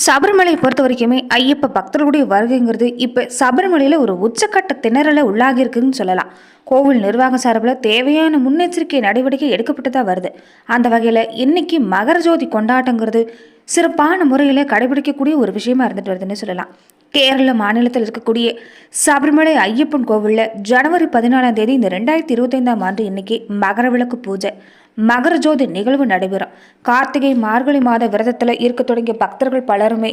சபரிமலை பொறுத்த வரைக்குமே ஐயப்ப பக்தர்களுடைய வருகைங்கிறது இப்போ சபரிமலையில் ஒரு உச்சக்கட்ட திணறலை உள்ளாகி இருக்குன்னு சொல்லலாம். கோவில் நிர்வாக சார்பில் தேவையான முன்னெச்சரிக்கை நடவடிக்கை எடுக்கப்பட்டு தான் வருது. அந்த வகையில் இன்னைக்கு மகர ஜோதி கொண்டாட்டங்கிறது சிறப்பான முறையில் கடைபிடிக்கக்கூடிய ஒரு விஷயமா இருந்துட்டு வருதுன்னு சொல்லலாம். கேரள மாநிலத்தில் இருக்கக்கூடிய சபரிமலை ஐயப்பன் கோவிலில் ஜனவரி 14ஆம் தேதி இந்த 2025ஆம் ஆண்டு இன்னைக்கு மகர விளக்கு பூஜை மகர ஜோதி நிகழ்வு நடைபெறும். கார்த்திகை மார்கழி மாத விரதத்தில் இருக்க தொடங்கிய பக்தர்கள் பலருமே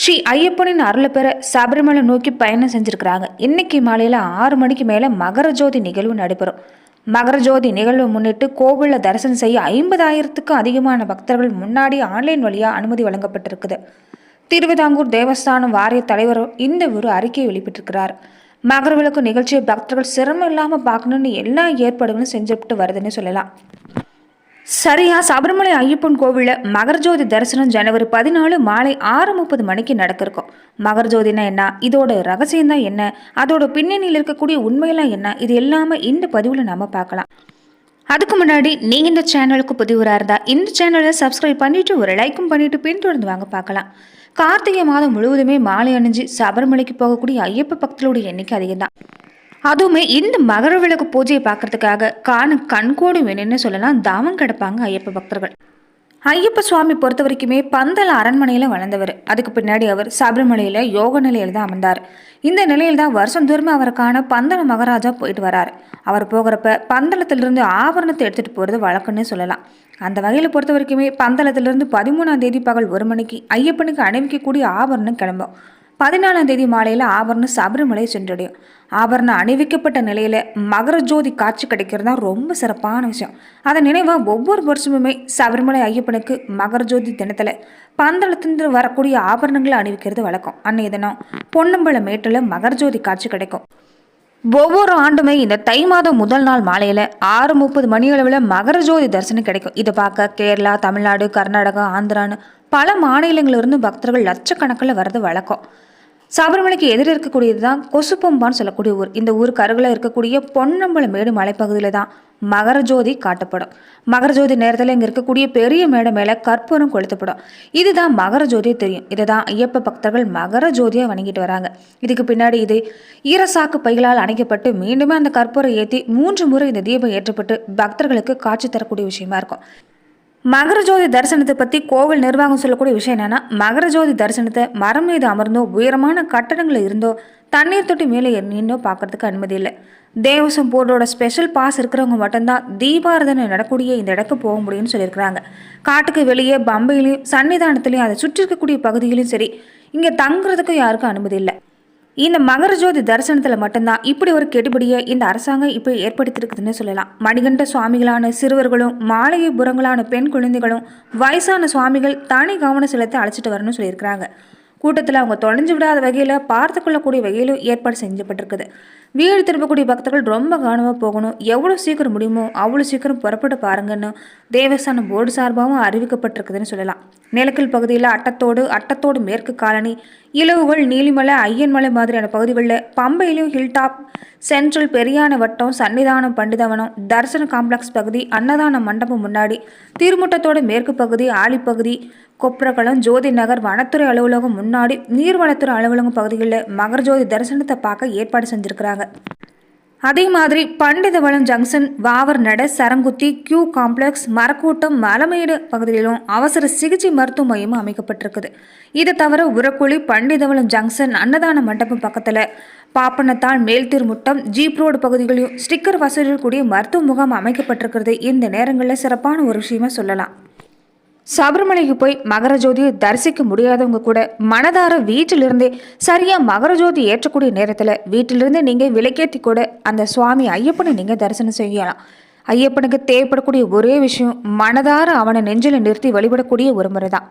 ஸ்ரீ ஐயப்பனின் அருளை பெற சபரிமலை நோக்கி பயணம் செஞ்சிருக்கிறாங்க. இன்னைக்கு மாலையில் 6 மணிக்கு மேலே மகர ஜோதி நிகழ்வு நடைபெறும். மகர ஜோதி நிகழ்வை முன்னிட்டு கோவிலில் தரிசனம் செய்ய 50,000க்கும் அதிகமான பக்தர்கள் முன்னாடி ஆன்லைன் வழியாக அனுமதி வழங்கப்பட்டிருக்குது. திருவிதாங்கூர் தேவஸ்தானம் வாரிய தலைவர் இந்த ஒரு அறிக்கையை வெளியிட்டிருக்கிறார். மகர விளக்கு நிகழ்ச்சியை பக்தர்கள் சிரமம் இல்லாமல் பார்க்கணும்னு எல்லா ஏற்பாடுகளும் செஞ்சுட்டு வருதுன்னு சொல்லலாம். சரியா சபரிமலை ஐயப்பன் கோவிலில் மகரஜோதி தரிசனம் ஜனவரி 14 மாலை 6:30 மணிக்கு நடக்கிருக்கும். மகரஜோதினா என்ன, இதோட ரகசியம் தான் என்ன, அதோட பின்னணியில் இருக்கக்கூடிய உண்மையெல்லாம் என்ன, இது எல்லாமே இந்த பதிவில் நாம பார்க்கலாம். அதுக்கு முன்னாடி நீங்கள் இந்த சேனலுக்கு புதிவராக இருந்தால் இந்த சேனலை சப்ஸ்கிரைப் பண்ணிவிட்டு ஒரு லைக்கும் பண்ணிவிட்டு பின்தொடர்ந்து வாங்க பார்க்கலாம். கார்த்திகை மாதம் முழுவதுமே மாலை அணிஞ்சு சபரிமலைக்கு போகக்கூடிய ஐயப்ப பக்தர்களுடைய எண்ணிக்கை அதிகம் தான். அதுவுமே இந்த மகர விளக்கு பூஜையை பார்க்கறதுக்காக கண்கோடு வேணும்னு சொல்லலாம் தவம் கிடப்பாங்க ஐயப்ப பக்தர்கள். ஐயப்ப சுவாமி பொறுத்த வரைக்குமே பந்தல அரண்மனையில் வளர்ந்தவர். அதுக்கு பின்னாடி அவர் சபரிமலையில் யோக நிலையில் தான் அமர்ந்தார். இந்த நிலையில் தான் வருஷம் தூரமே அவருக்கான பந்தல மகாராஜா போயிட்டு வராரு. அவர் போகிறப்ப பந்தளத்திலிருந்து ஆபரணத்தை எடுத்துகிட்டு போகிறது வழக்கம்னு சொல்லலாம். அந்த வகையில் பொறுத்த வரைக்குமே பந்தளத்திலிருந்து 13ஆம் தேதி பகல் 1 மணிக்கு ஐயப்பனுக்கு அணிவிக்கக்கூடிய ஆபரணம் கிளம்பும். 14ஆம் தேதி மாலையில் ஆபரணம் சபரிமலை சென்றடையும். ஆபரணம் அணிவிக்கப்பட்ட நிலையில் மகர ஜோதி காட்சி கிடைக்கிறது தான் ரொம்ப சிறப்பான விஷயம். அதன் நினைவாக ஒவ்வொரு வருஷமுமே சபரிமலை ஐயப்பனுக்கு மகர ஜோதி தினத்தில் பந்தளத்திலிருந்து வரக்கூடிய ஆபரணங்களை அணிவிக்கிறது வழக்கம். அன்னைய தினம் பொன்னம்பல மேட்டில் மகர ஜோதி காட்சி கிடைக்கும். ஒவ்வொரு ஆண்டுமே இந்த தை மாதம் முதல் நாள் மாலையில் 6:30 மணி அளவில் மகர ஜோதி தரிசனம் கிடைக்கும். இதை பார்க்க கேரளா, தமிழ்நாடு, கர்நாடகா, ஆந்திரான்னு பல மாநிலங்களிலிருந்து பக்தர்கள் லட்சக்கணக்கில் வர்றது வழக்கம். சபரிமலைக்கு எதிர இருக்கக்கூடியது தான் கொசுப்பம்பான்னு சொல்லக்கூடிய ஊர். இந்த ஊருக்கு அருகில் இருக்கக்கூடிய பொன்னம்பல மேடு மலைப்பகுதியில் தான் மகர ஜோதி காட்டப்படும். மகர ஜோதி நேரத்தில் இங்கே இருக்கக்கூடிய பெரிய மேடை மேலே கற்பூரம் கொளுத்தப்படும். இதுதான் மகர ஜோதியை தெரியும். இதை தான் ஐயப்ப பக்தர்கள் மகர ஜோதியாக வணங்கிட்டு வராங்க. இதுக்கு பின்னாடி இது ஈரசாக்கு பைகளால் அணைக்கப்பட்டு மீண்டுமே அந்த கற்பூரம் ஏற்றி 3 முறை இந்த தீபம் ஏற்றப்பட்டு பக்தர்களுக்கு காட்சி தரக்கூடிய விஷயமா இருக்கும். மகர ஜோதி தரிசனத்தை பற்றி கோவில் நிர்வாகம் சொல்லக்கூடிய விஷயம் என்னென்னா, மகர ஜோதி தரிசனத்தை மரம் மீது அமர்ந்தோ உயரமான கட்டடங்களில் இருந்தோ தண்ணீர் தொட்டி மேலே நின்னோ பார்க்கறதுக்கு அனுமதி இல்லை. தேவசம் போர்டோட ஸ்பெஷல் பாஸ் இருக்கிறவங்க மட்டும்தான் தீபாரதனை நடக்கூடிய இந்த இடத்துக்கு போக முடியும்னு சொல்லியிருக்கிறாங்க. காட்டுக்கு வெளியே பம்பையிலையும் சன்னிதானத்துலையும் அதை சுற்றி இருக்கக்கூடிய பகுதிகளையும் சரி, இங்கே தங்குறதுக்கும் யாருக்கும் அனுமதி இல்லை. இந்த மகர ஜோதி தரிசனத்தில் மட்டும்தான் இப்படி ஒரு கெடுபடியை இந்த அரசாங்கம் இப்போ ஏற்படுத்தியிருக்குதுன்னு சொல்லலாம். மணிகண்ட சுவாமிகளான சிறுவர்களும் மாளிகை புறங்களான பெண் குழந்தைகளும் வயசான சுவாமிகள் தனி கவனம் செலுத்தி அழைச்சிட்டு வரணும்னு சொல்லியிருக்கிறாங்க. கூட்டத்தில் அவங்க தொலைஞ்சு விடாத வகையில் பார்த்து கொள்ளக்கூடிய வகையிலும் ஏற்பாடு செஞ்சப்பட்டிருக்குது. வீடு திரும்பக்கூடிய பக்தர்கள் ரொம்ப கவனமாக போகணும். எவ்வளோ சீக்கிரம் முடியுமோ அவ்வளோ சீக்கிரம் புறப்பட்டு பாருங்கன்னு தேவஸ்தான போர்டு சார்பாகவும் அறிவிக்கப்பட்டிருக்குதுன்னு சொல்லலாம். நிலக்கல் பகுதியில் அட்டத்தோடு மேற்கு காலனி, இலவுகள், நீலிமலை, ஐயன்மலை மாதிரியான பகுதிகளில் பம்பையிலையும் ஹில்டாப், சென்ட்ரல், பெரியான வட்டம், சன்னிதானம், பண்டிதவனம், தரிசன காம்ப்ளெக்ஸ் பகுதி, அன்னதான மண்டபம் முன்னாடி, திருமுட்டத்தோட மேற்கு பகுதி, ஆலிப்பகுதி, கொப்ரகுளம், ஜோதி நகர், வனத்துறை அலுவலகம் முன்னாடி, நீர்வளத்துறை அலுவலகம் பகுதிகளில் மகர ஜோதி தரிசனத்தை பார்க்க ஏற்பாடு செஞ்சுருக்கிறாங்க. அதே மாதிரி பண்டிதவளம் ஜங்ஷன், வாவர் நட, சரங்குத்தி, கியூ காம்ப்ளெக்ஸ், மரக்கூட்டம், மலமேடு பகுதியிலும் அவசர சிகிச்சை மருத்துவ மையமும் அமைக்கப்பட்டிருக்குது. இதை தவிர உரக்குழி, பண்டிதவளம் ஜங்ஷன், அன்னதான மண்டபம் பக்கத்தில் பாப்பனத்தால், மேல்திருமுட்டம், ஜீப் ரோடு பகுதிகளிலும் ஸ்டிக்கர் வசதிகள் கூடிய மருத்துவ முகாம் அமைக்கப்பட்டிருக்கிறது இந்த நேரங்களில் சிறப்பான ஒரு விஷயமா சொல்லலாம். சபரிமலைக்கு போய் மகர ஜோதியை தரிசிக்க முடியாதவங்க கூட மனதார வீட்டிலிருந்தே சரியாக மகர ஜோதி ஏற்றக்கூடிய நேரத்தில் வீட்டிலிருந்தே நீங்கள் விளக்கேற்றி கூட அந்த சுவாமி ஐயப்பனை நீங்கள் தரிசனம் செய்யலாம். ஐயப்பனுக்கு தேவைப்படக்கூடிய ஒரே விஷயம் மனதார அவனை நெஞ்சில் நிறுத்தி வழிபடக்கூடிய ஒரு முறை தான்.